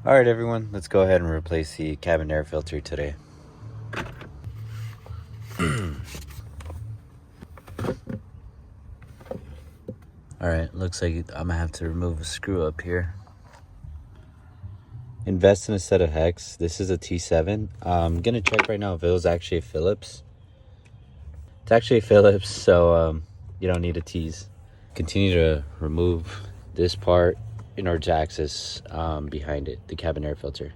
All right, everyone, let's go ahead and replace the cabin air filter today. All right, looks like I'm gonna have to remove a screw up here. Invest in a set of hex. This is a T7. I'm gonna check right now if it was actually a Phillips. It's actually a Phillips, so you don't need a tease. Continue to remove this part in order to access behind it, the cabin air filter.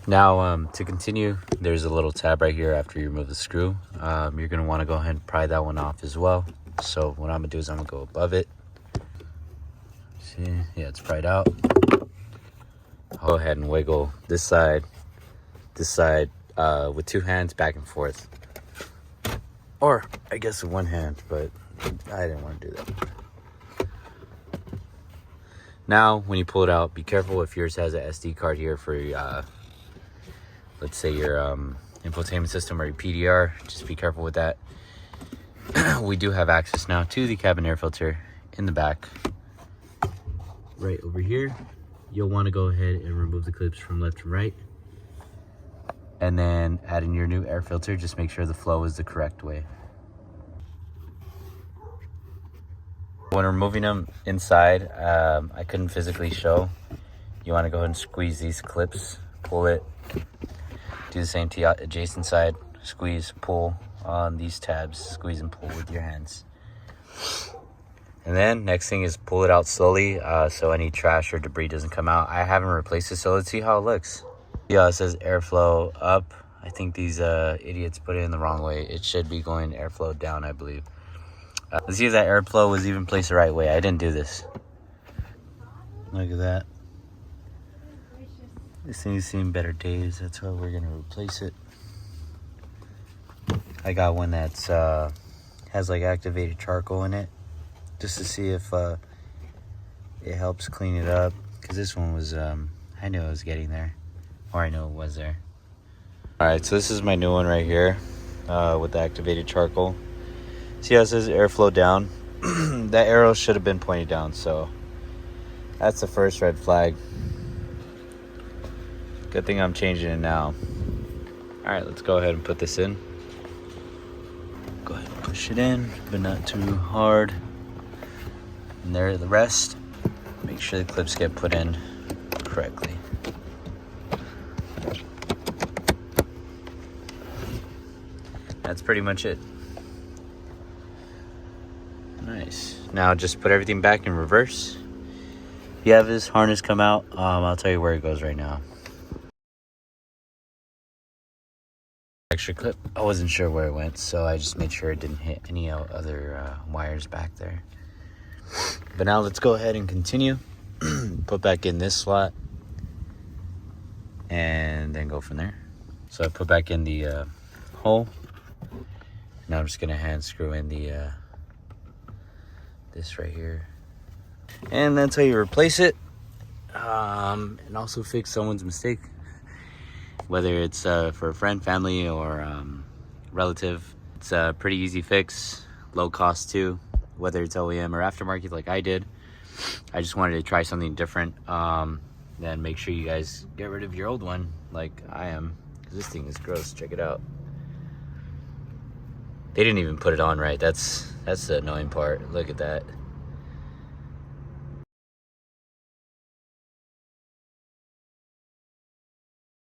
Now, to continue, there's a little tab right here after you remove the screw. You're gonna wanna go ahead and pry that one off as well. So what I'm gonna do is I'm gonna go above it. See, yeah, it's pried out. I'll go ahead and wiggle this side with two hands back and forth. Or I guess with one hand, but I didn't want to do that. Now, when you pull it out, be careful if yours has an SD card here for, let's say your infotainment system or your PDR. Just be careful with that. We do have access now to the cabin air filter in the back. Right over here, you'll want to go ahead and remove the clips from left to right. And then add in your new air filter. Just make sure the flow is the correct way. When removing them inside, I couldn't physically show. You want to go ahead and squeeze these clips, pull it. Do the same to the adjacent side. Squeeze, pull on these tabs. Squeeze and pull with your hands. And then next thing is pull it out slowly so any trash or debris doesn't come out. I haven't replaced it, so let's see how it looks. Yeah, it says airflow up. I think these idiots put it in the wrong way. It should be going airflow down, I believe. Let's see if that airflow was even placed the right way. I didn't do this. Look at that. This thing's seen better days. That's why we're gonna replace it. I got one that's has like activated charcoal in it, just to see if it helps clean it up. Cause this one was, I knew it was getting there, or I know it was there. All right, so this is my new one right here with the activated charcoal. See how it says airflow down? That arrow should have been pointed down, so that's the first red flag. Good thing I'm changing it now. All right, let's go ahead and put this in. Go ahead and push it in, but not too hard. And there are the rest. Make sure the clips get put in correctly. That's pretty much it. Nice. Now just put everything back in reverse. If you have this harness come out, I'll tell you where it goes right now. Extra clip. I wasn't sure where it went, so I just made sure it didn't hit any other wires back there. But now let's go ahead and continue. Put back in this slot and then go from there. So I put back in the hole. Now I'm just gonna hand screw in the this right here, and that's how you replace it, and also fix someone's mistake, whether it's for a friend, family, or relative. It's a pretty easy fix, low cost too, whether it's OEM or aftermarket like I did. I just wanted to try something different. Then make sure you guys get rid of your old one like I am, because this thing is gross. Check it out. They didn't even put it on right. That's the annoying part. Look at that.